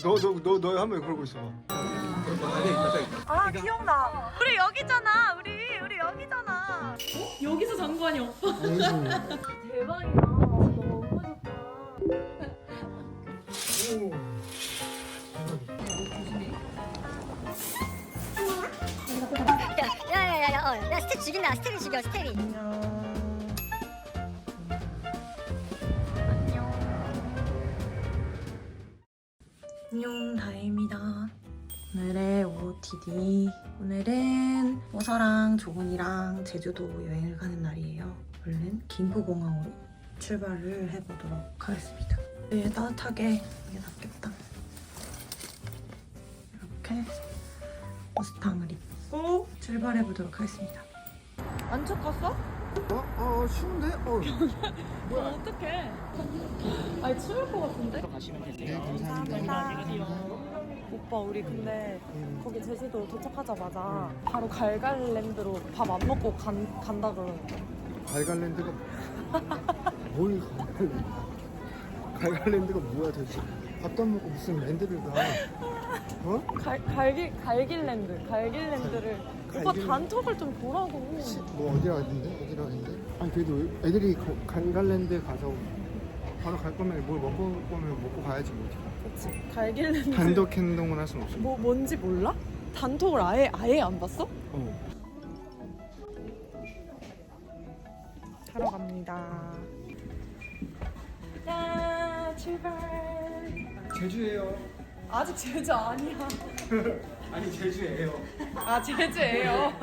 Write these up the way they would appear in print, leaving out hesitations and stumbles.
너 한 번 그러고 있어. 아 기억나. 우리 여기잖아. 우리 여기잖아. 여기서 장관이 오빠. 대박이다. 너무 좋다. 야야야야 스텝 죽인다. 스텝이 죽여 스텝이. 안녕 다혜입니다. 오늘의 OOTD. 오늘은 호서랑 조은이랑 제주도 여행을 가는 날이에요. 얼른 김포공항으로 출발을 해보도록 하겠습니다. 네, 따뜻하게 이게 낫겠다. 이렇게 머스탕을 입고 출발해보도록 하겠습니다. 안쪽 갔어? 쉬운데? 어떡해. 아니 추울 것 같은데? 네, 감사합니다. 오빠 우리 근데 거기 제주도 도착하자마자 바로 갈갈랜드로 밥 안 먹고 간다 그러는데. 갈갈랜드가 뭘 갈갈랜드가 뭐야 도대체? 밥도 안 먹고 무슨 랜드를 가? 어? 갈길랜드를 오빠 갈길- 단톡을 좀 보라고. 뭐 어디라 했는데? 아니 그래도 애들이 갈갈랜드 가서 바로 갈 거면 뭘 먹고 거면 먹고 가야지 뭐. 그치 갈길랜드 단독 행동을 할 순 없어. 뭐 뭔지 몰라? 단톡을 아예 안 봤어? 타러 갑니다. 야 출발. 제주예요. 아직 제주 아니야. 아니 제주예요. 아 제주예요.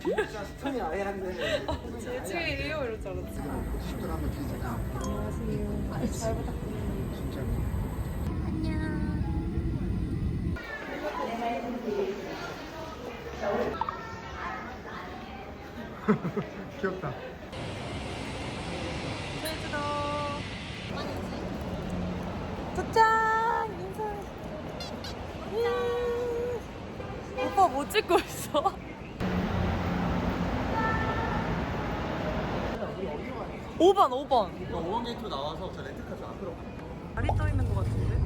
진짜 스톤이 아예 한데. 제주예요 이럴 줄 알았지. 식도를 한번 드리자. 안녕하세요. 잘 부탁드립니다. 진짜. 귀엽다. 제주도 도착! 인사해. 오빠 뭐 찍고 있어? 오번 5번. 5번 게이트 나와서 저 렌트카 좀 앞으로 가. 다리 떠 있는 것 같은데?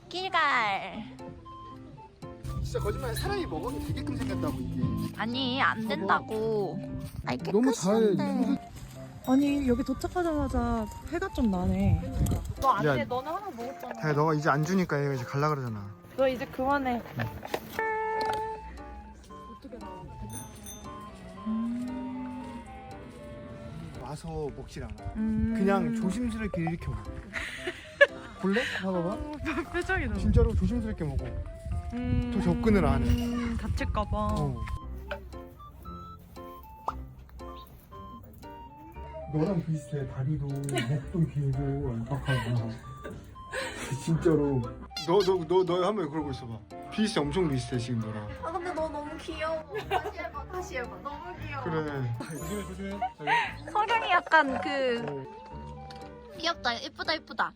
길갈. 진짜 거짓말. 사람이 먹어도 되게끔 생겼다고 이게. 아니 안 된다고. 아이 너무 잘. 깨끗한데. 아니 여기 도착하자마자 해가 좀 나네. 너 안 야. 돼. 너는 하나 먹었잖아. 다혜 너가 이제 안 주니까 얘가 이제 갈라 그러잖아. 너 이제 그만해. 와서 먹질 않아. 그냥 조심스럽게 이렇게 먹어. 볼래? 봐봐봐. 표정이 너무. 진짜로 조심스럽게 먹어. 더 접근을 안 해. 다칠까봐. 너랑 비슷해. 다리도 목도 길고 얄팍하고. 진짜로. 너 한 번 그러고 있어봐. 비슷해. 엄청 비슷해 지금 너랑. 아 근데 너 너무 귀여워. 다시 해봐. 너무 귀여워. 그래. 조심해. 성향이 약간 그 귀엽다. 예쁘다 예쁘다.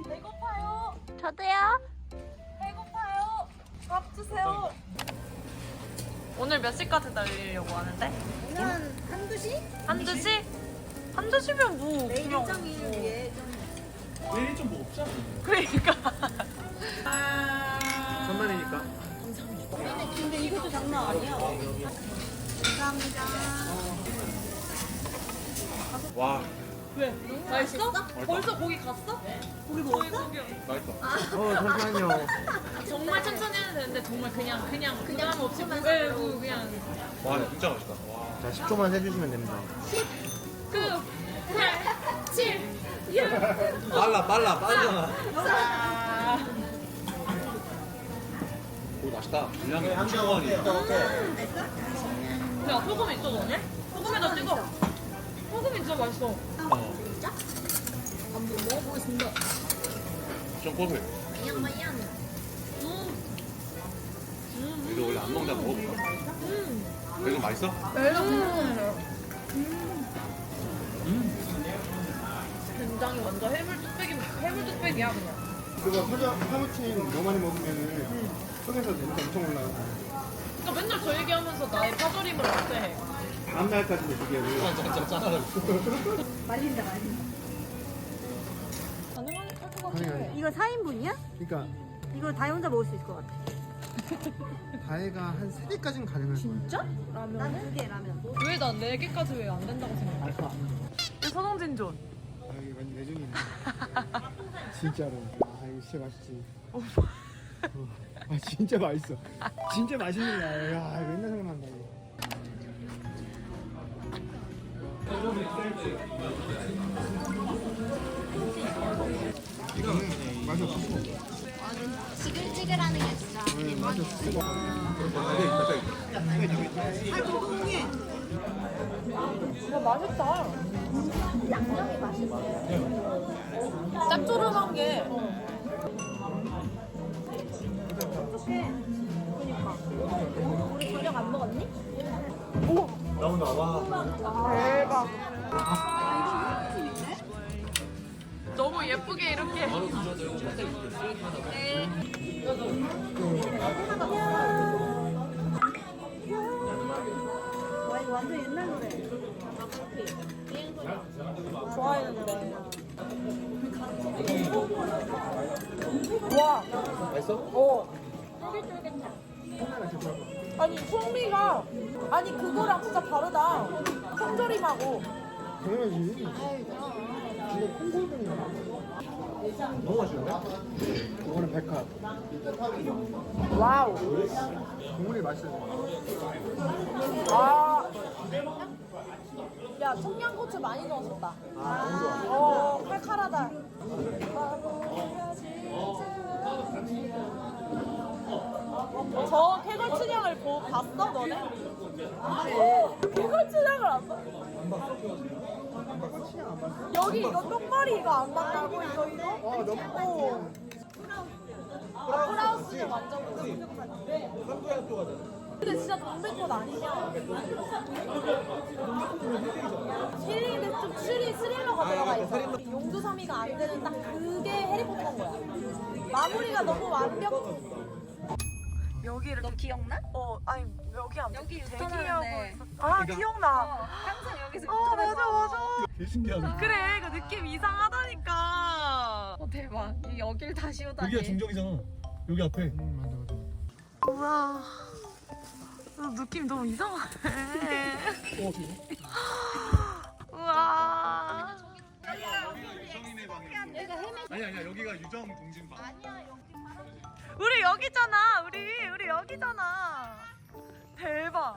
배고파요. 저도요. 배고파요. 밥 주세요. 오늘 몇 시까지 달리려고 하는데? 오늘 한두 시? 한두 시? 한두 시면 뭐 내일 그냥 일정일 위해 좀. 내일 좀 뭐 없잖아. 그러니까. 천만이니까. 근데 이것도 장난 아니야. 감사합니다. 와, 왜? 맛있어? 벌써 거기 갔어? 고기 먹었어? 맛있어. 잠시만요. 정말 천천히 해도 되는데 정말 그냥 부담 없이 조금만 그냥 그냥 와, 진짜 맛있다. 와. 자 10초만 해주시면 됩니다. 8, 7, 6. 빨라. 오, 맛있다. 분량이 엄청 많이. 야 소금 있어 너네? 소금에다 찍어. 소금이 진짜 맛있어. 한번 먹어보겠습니다. 좀 고소해. 마냥. 이거 원래 안 먹는다 먹어볼까? 이거 맛있어? 된장이 완전 해물 뚝배기야 그냥. 그거 사무침 너무 많이 먹으면은 속에서 냄새 엄청 올라가. 그러니까 맨날 저 얘기하면서 나의 파절임을 어떻게 해? 다음날 할까지도 그게 우리가 짜라고. 말린다. 가능할 것 같아. 가능하네. 이거 4인분이야? 그러니까 이거 다 혼자 먹을 수 있을 것 같아. 다혜가 한 3개까지는 가능할 거야. 진짜? 난 라면을? 2개 라면. 왜 난 4개까지 왜 안 된다고 생각해? 알거 아니야. 서동진존. 아 이게 완전 내중이네. 진짜로. 아 이거 진짜 맛있지. 아 진짜 맛있어. 진짜 맛있는 거야. 야 이거 옛날 생각난다 이거. 이거는 맛이 없어. 지글지글하는 게 진짜. 네, 맛이 없어. 이거 맛있다. 양념이 맛있어. 짭조름한 게. 어떡해. 그니까. 우리 저녁 안 먹었니? 나온다 와. 대박. 너무 예쁘게 이렇게. 와 이거 완전 옛날 노래. 좋아했는데. 와. 맛있어? 어. 아니 풍미가 아니 그거랑 진짜 다르다. 통조림하고. 당연하지. 이거 콩골뱅이야. 너무 맛있는데? 이거는 백합. 와우. 국물이 맛있어. 아. 야 청양고추 많이 넣어줬다. 칼칼하다. 저 쾌걸춘향을 봤어 너네? 쾌걸춘향을 안 봤어? 여기 이거 똥머리 이거 안 만나고 이거 아 너무 브라우스는 완전 근데 진짜 동백꽃 아니냐? 힐링인데 좀 스릴러가 들어가 있어. 용두섬이가 안 되는 딱 그게 해리포터인 거야. 마무리가 너무 완벽. 여기를 너 기억나? 아니 여기 안 여기 대기하고 유턴하는데. 있었. 아 기억나. 항상 여기서 맞아. 되게 신기하다. 그래 그 느낌 이상하다니까. 대박. 여길 다시 오다니. 여기가 중정이잖아. 여기 앞에. 맞아. 우와. 느낌 너무 이상하네. 여기가 우와. 유정이네 방이야. 아니야 여기가 유정 동진 방. 우리 여기잖아. 우리 여기잖아. 대박.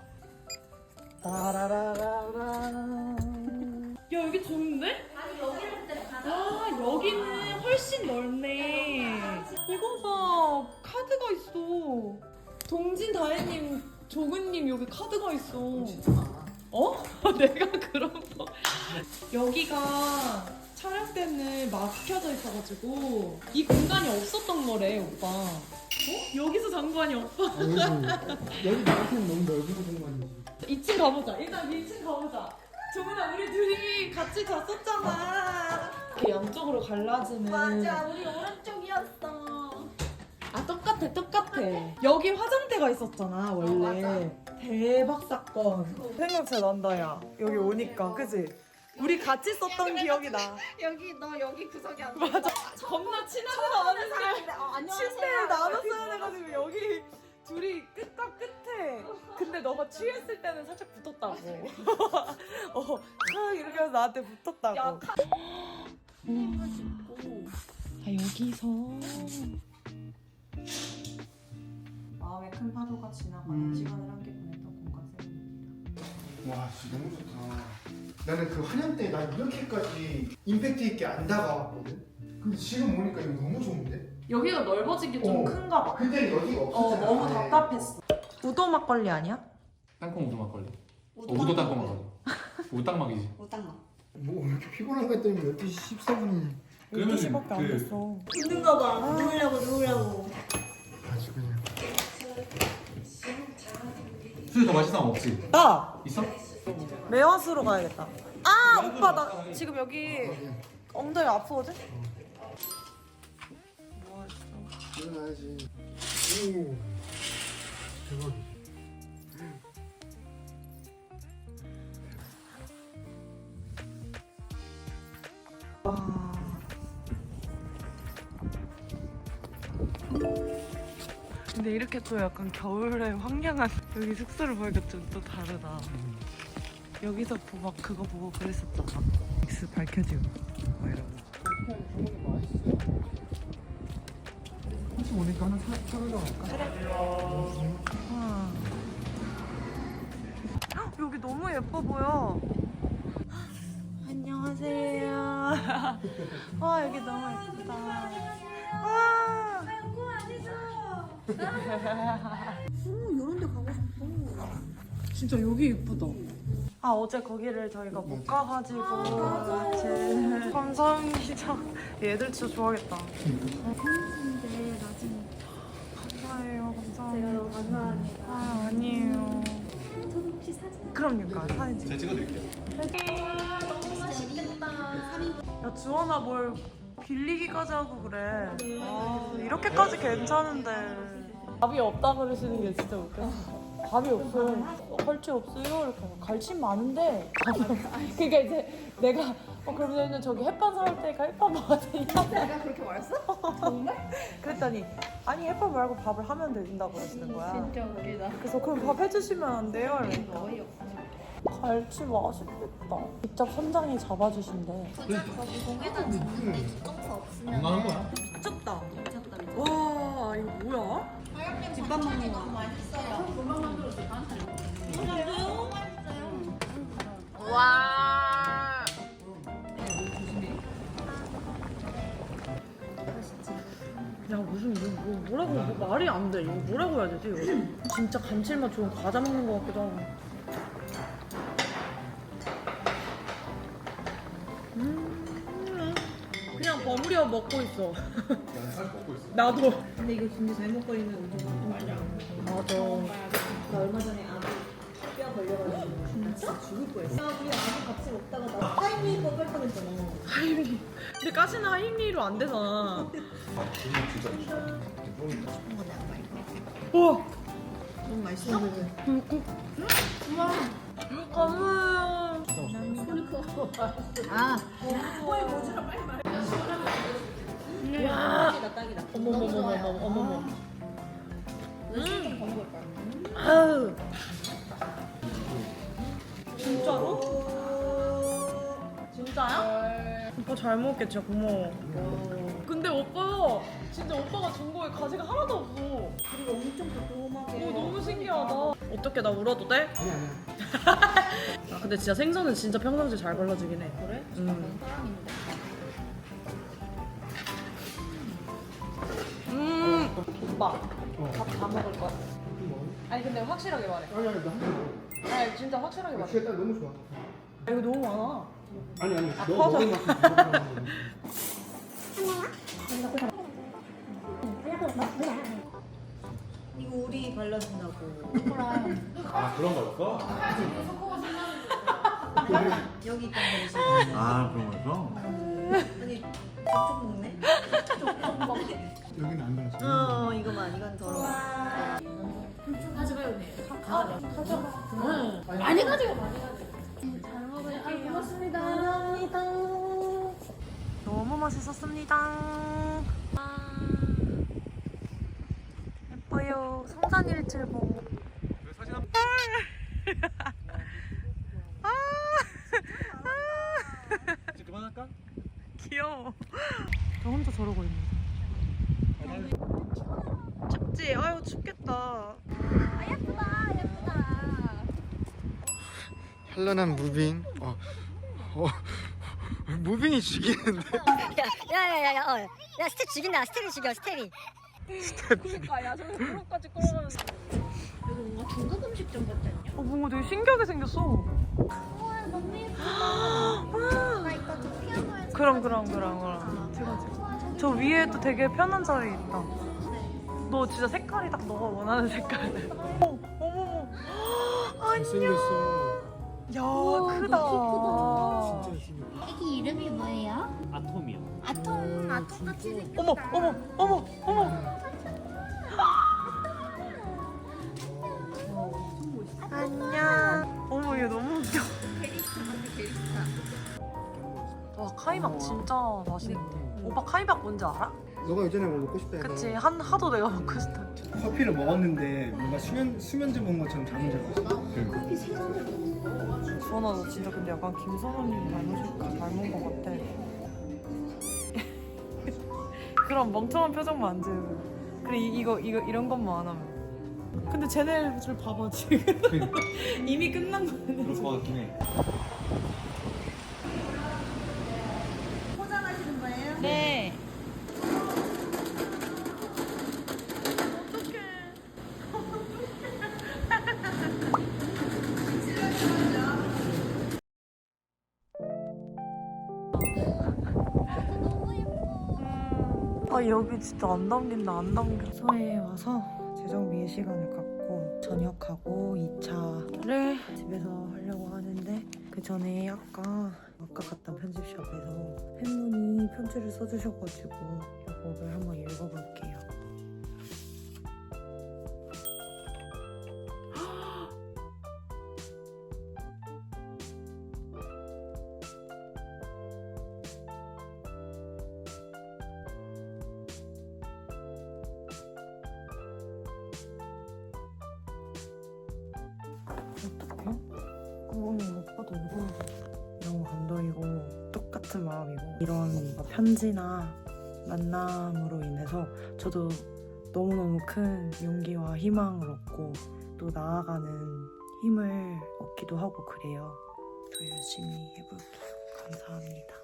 야 여기 좋은데? 아 여기는 훨씬 넓네. 이거 봐 카드가 있어. 동진 다혜님 조근님 여기 카드가 있어. 어? 내가 그런 거. 여기가 촬영 때는 막혀져 있어가지고 이 공간이 없었던 거래 오빠. 여기서 장관이 오빠. 여기 나한테는 너무 넓은 공간이지. 2층 가보자. 일단 2층 가보자. 조문아 우리 둘이 같이 잤었잖아. 이렇게 양쪽으로 갈라지는. 맞아, 우리 오른쪽이었어. 아 똑같아. 여기 화장대가 있었잖아 원래. 대박 사건. 생각 잘 난다 야. 여기 오니까 그지? 우리 같이 썼던 기억이 나. 너 여기 구석이 안 맞아. 겁나 친하지도 않았는데 침대를 나눴어야 돼가지고 여기 둘이 끝과 끝에. 근데 너가 취했을 때는 살짝 붙었다고. 탁 이렇게 해서 나한테 붙었다고. 아 여기서 마음의 큰 파도가 지나가는 시간을 함께 보냈던 공간쌤입니다. 와 진짜 너무 좋다. 나는 그 한양 때 난 이렇게까지 임팩트 있게 안 다가왔거든. 근데 지금 보니까 이거 너무 좋은데? 여기가 넓어진 게 좀 큰가 봐. 그때 여기가 없었잖아. 너무 답답했어. 우도 막걸리 아니야? 땅콩 우도 막걸리. 우도 땅콩 막걸리. 우땅막이지. 오딱막. 뭐 이렇게 피곤한가 했더니 12시 14분이 12시밖에 안 됐어. 웃는 거 봐. 누우려고. 아주 그냥. 술이 더 맛있는 사람 없지? 나 있어? 매화수로 가야겠다. 아 오빠 나 지금 여기 엉덩이 아프거든? 일어나야지. 오 대박이야. 와. 근데 이렇게 또 약간 겨울에 황량한 여기 숙소를 보니까 좀 또 다르다. 여기서 막 그거 보고 그랬었잖아. X 밝혀지고 막 이러고. 혹시 오니까 하나 사가져 갈까? 와. 헉, 여기 너무 예뻐 보여. 안녕하세요. 와 여기 너무 예쁘다. 와. 이런 데 가고 싶어. 진짜 여기 예쁘다. 아 어제 거기를 저희가 못 가가지고 같이 감사합니다. 얘들 진짜 좋아하겠다. 근데 나중에 감사해요. 감사합니다. 제가 너무 감사합니다. 아 아니에요. 저도 혹시 사진 그럼요. 사진 찍. 제가 찍어드릴게요. 너무 맛있겠다. 야 주원아 뭘 빌리기까지 하고 그래. 아, 이렇게까지 괜찮은데. 밥이 없다 그러시는 게 진짜 웃겨. 밥이 없어요. 갈치 없어요? 이렇게 갈치 많은데 밥이 없어. 그러니까 이제 내가 그러면은 저기 햇반 사올 테니까 햇반 먹어야 되냐? 내가 그렇게 말했어? 정말? 그랬더니 아니 햇반 말고 밥을 하면 된다고 그러시는 거야. 진짜 웃기다. 그래서 그럼 밥 해주시면 안 돼요? 이러니까 어이없어. 갈치 맛있겠다. 직접 선장이 잡아주신대. 거기 공연은 좋은데 주정차 없으면 얼마 한 거야? 미쳤다. 괜찮다. 와 이거 뭐야? 집밥 먹는 거. 와. 야 무슨 이거 뭐라고 뭐 말이 안 돼. 이거 뭐라고 해야 되지? 이거 진짜 감칠맛 좋은 과자 먹는 것 같기도 하고. 그냥 버무려 먹고 있어. 난 살 먹고 있어. 나도. 근데 이거 진짜 잘못 걸리는 음식은 맞아. 맞아. 나 얼마 전에 아기 뼈 걸려가지고 진짜 죽을 뻔했어. 우리 아기 같이 먹다가 나 타이밍 뻔할 뻔했잖아. 하이미. 근데 까시는 하이미로 안 되잖아. 진짜 우와. 너무 맛있어. 감사해요. 아, 와. 딱이다. 어머머머머머머머. 더 먹을 거야. 아우. 진짜로? 진짜야? 오빠 잘 먹겠지, 진짜 고마워. 근데 오빠 진짜 오빠가 준 거에 가지가 하나도 없어. 그리고 엄청 도톰하게. 오, 너무 신기하다. 어떻게 나 울어도 돼? 아니 아니야. 아, 근데 진짜 생선은 진짜 평상시에 잘 발라주긴 해. 그래? 사람인데. 오빠 밥 다 먹을 거야. 아니 근데 확실하게 말해. 아니 아니 나한 번. 아니 진짜 확실하게 말해. 진짜 너무 좋아. 아, 이거 너무 많아. 아니 아니 아, 너 퍼져. 먹은 만큼 다 먹는 거야. 이거 우리 발라준다고. 아 그런 거였어? 여기 있던 거지. 아 그런 거였어? 아니, 좀 먹네? 좀 먹네. 여기는 안 나왔어. 이거만. 이건 더러워. 가져가요, 네. 가져가. 많이 가지고. 잘 먹을게요. 고맙습니다. 감사합니다. 너무 맛있었습니다. 예뻐요. 성산일출봉. 사진 한 이제 그만할까? 귀여워. 저 혼자 저러고 있네. 춥지? 아유 춥겠다. 현란한 무빙. 무빙이 죽이는데. 야야야야 야 스텝 죽인다 스텝이 죽여 스텝이 그러니까 야 저기 무릎까지 끌어가는. 이거 뭔가 중국 음식점 같지 않냐? 뭔가 되게 신기하게 생겼어. 우와 너무 예쁘다 나 이거 좀 피아노에서 그럼. 저 위에도 되게 편한 자리 있다. 너 진짜 색깔이 딱 너가 원하는 색깔. 어머머. 잘생겼어. 야 우와, 크다. 너무 진짜 잘생겼어. 애기 이름이 뭐예요? 아톰이요. 아톰같이 생겼다 어머. 안녕. 어머 얘 너무 웃겨. 와 카이마 카이박 진짜 맛있는데. 오빠 카이박 뭔지 알아? 너가 예전에 뭐 먹고 싶다 해서 그치 하도 내가 먹고 싶다. 커피를 먹었는데 뭔가 수면제 먹은 것처럼 잠을 잘 주원아 너 진짜 근데 약간 김선호님 닮은 것 같아. 그럼 멍청한 표정만 안 지으고. 그래 이거 이런 것만 안 하면. 근데 쟤네들 봐봐 지금. 이미 끝난 거네. 그럴 것 같긴 해. 포장하시는 거예요? 네. 아 여기 진짜 안 담긴다 안 담겨. 서해에 와서 재정비의 시간을 갖고 저녁하고 2차를 집에서 하려고 하는데 그 전에 아까 갔던 편집샵에서 팬분이 편지를 써주셔가지고 이거를 한번 읽어볼게요. 어떡해? 그거는 오빠도 읽어야지. 너무 감동이고 똑같은 마음이고 이런 편지나 만남으로 인해서 저도 너무너무 큰 용기와 희망을 얻고 또 나아가는 힘을 얻기도 하고 그래요. 더 열심히 해볼게요. 감사합니다.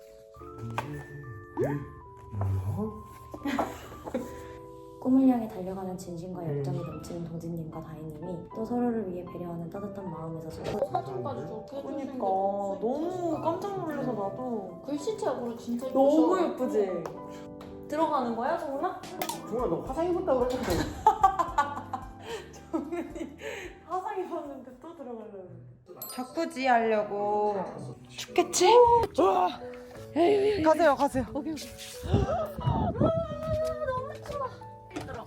꿈을 향해 달려가는 진심과 열정이 넘치는 동진님과 다혜님이 또 서로를 위해 배려하는 따뜻한 마음에서 사진까지 좋게 해주신 그러니까 게 너무 깜짝 놀라서 나도 글씨체적으로 진짜 너무 예쁘셔. 예쁘지? 들어가는 거야 정말? 정말 너 화상 입었다 그랬는데 정연이 화상 입었는데 또 들어가려고 자꾸지 하려고 춥겠지? 가세요 가세요 오케이.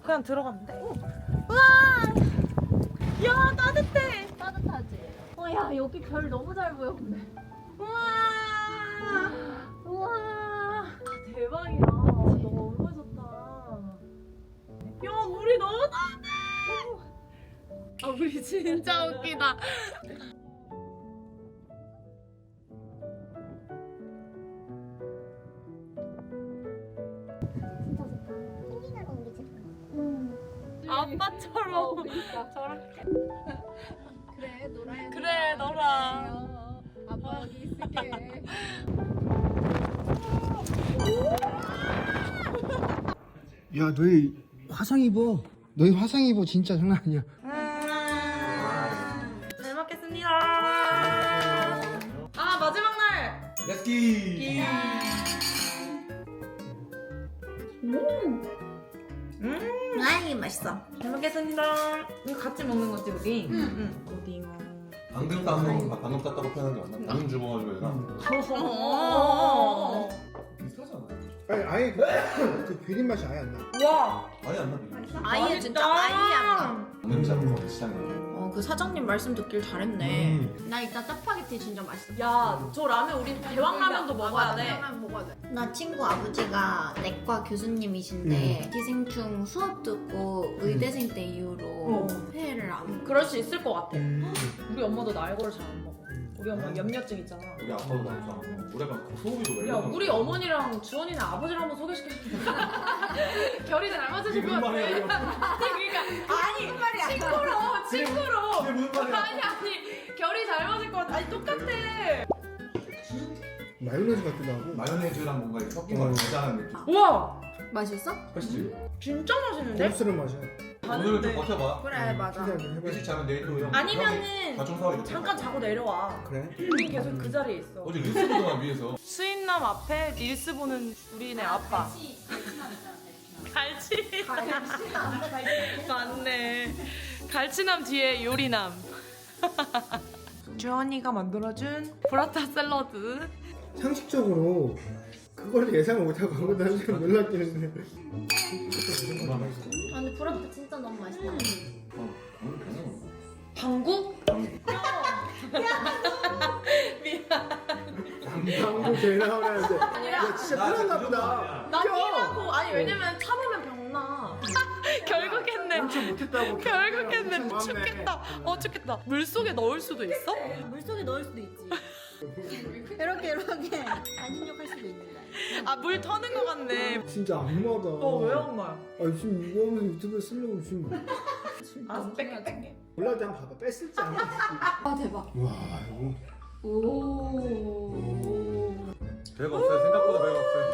그냥 들어가면 돼. 야 따뜻해. 따뜻하지. 야 여기 별 너무 잘 보여 근데. 우와. 대박이다. 너무 좋다. 야 물이 너무 따뜻해. 아 우리 진짜 웃기다. 생기는 거 우리 집. 아빠처럼 그러니까. 저렇게. 그래 놀아야 그래 놀아. 아빠 여기 있을게. 야 너희 화상 입어. 너희 화상 입어 진짜 장난 아니야. 잘 먹겠습니다. 아 마지막 날. 렛츠기! 아이 맛있어. 잘 먹겠습니다. 이거 같이 먹는 거지 우리? 응. 오징어. 방금 땄는 방금 땄다고 표현한 게 맞나? 방금 주워가지고 얘가 어. 비슷하잖아. 아니 아예 그 비린 맛이 아예 안 나. 와. 많이 안 나. 아예 진짜 아예 안 나. 냄새 안 나. 시장에. 그 사장님 말씀 듣길 잘했네. 나 일단 짜파게티 진짜 맛있어. 야, 저 라면 우리 대왕라면도 먹어야 돼. 나 친구 아버지가 내과 교수님이신데 기생충 수업 듣고 의대생 때 이후로 회를 안 먹어. 그럴 수 있을 것 같아. 우리 엄마도 나 알코올 잘 안 먹어. 우리 엄마 염려증 있잖아. 우리 아빠도 많잖아. 우리 아빠 소고기도 왜 야, 이러나? 우리 어머니랑 주원이는 아버지를 한번 소개시켜줄게. 결이 잘 맞으실 것 무슨 같아. 말이야 이거? 그러니까 아니 무슨 말이야? 친구로. 이게 무슨 말이야? 아니 결이 잘 맞을 것 같아. 아니 똑같아. 마요네즈 같기도 하고. 마요네즈랑 뭔가 이렇게 섞인 거 대단한 느낌. 우와, 맛있어? 맛있지? 진짜 맛있는데? 고급스러운 맛이야. 오늘은 좀 버텨봐. 그래 맞아. 신기하게 해봐야 일찍 자면 내일 또 형. 아니면은 다중 사와 잠깐 자고 내려와. 그래? 우린 계속 그 자리에 있어. 어제 리스 보더만 위에서. 수인남 앞에 릴스 보는 우리네 아빠. 갈치. 맞네. 갈치남 뒤에 요리남. 주원이가 만들어준 브라타 샐러드. 상식적으로 그걸 예상을 못하고 한 것도 사실 놀랍기는 해. 아 근데 브라타 진짜 너무 맛있다. 방구? 미안. 방송 제일 나오는데 야 진짜 큰일났나 보다. 난 끼라고. 아니 왜냐면 참으면 병나. 결국했네. 엄청 못했다고. 결국했네. 엄청 많네. 춥겠다. 춥겠다. 물 속에 넣을 수도 있어? 물속에 넣을 수도 있지. 이렇게 반신욕 할 수도 있는 거야. 아, 물 터는 거 같네. 진짜 악마다. 왜 엄마야? 아 지금 이거 하면서 유튜브에 쓰려고 지금. 아, 뺄게. 올라올 때 한번 봐봐. 뺐을지 안 뺐을지. 아 대박. 와 이거. 오. 배가 없어요. 생각보다 배가 없어요.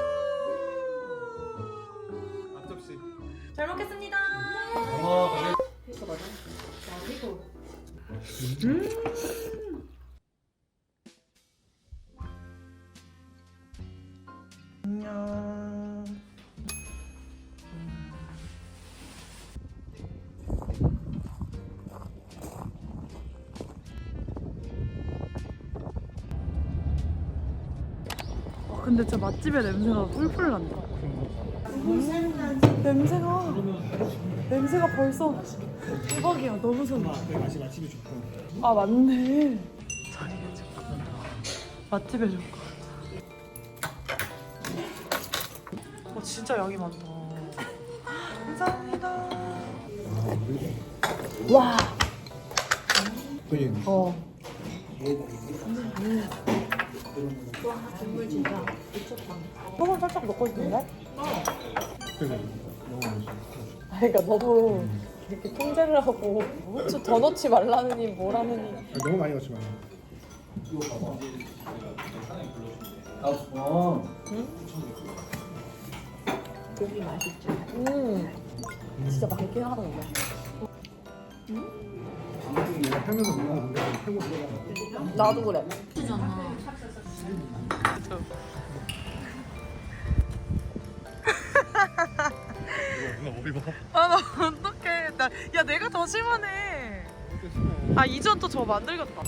앞접시. 잘 먹겠습니다. 안녕. 근데 진짜 맛집의 냄새가 뿔뿔 난다. 냄새가 벌써 대박이야. 너무 좋네. 맛집이 좋고. 아, 맞네. 자리에 좋고 맛집에 좋고. 진짜 양이 많다. 감사합니다. 와. 그지. 국물 진짜 미쳤다. 소금 살짝 넣고 싶은데? 그지. 너무 맛있어. 그러니까 너도 이렇게 통제를 하고 후추 더 넣지 말라느니 뭐라느니. 너무 많이 넣지 마. 고기 맛있지? 진짜 맛있긴 하다 이거. 내가 살면서 먹어본 게 최고. 나도 그래. 잖아. 누나 뭐 입어? 아, 나 어떡해. 야, 내가 더 심하네. 아, 이전 또 저 만들겠다.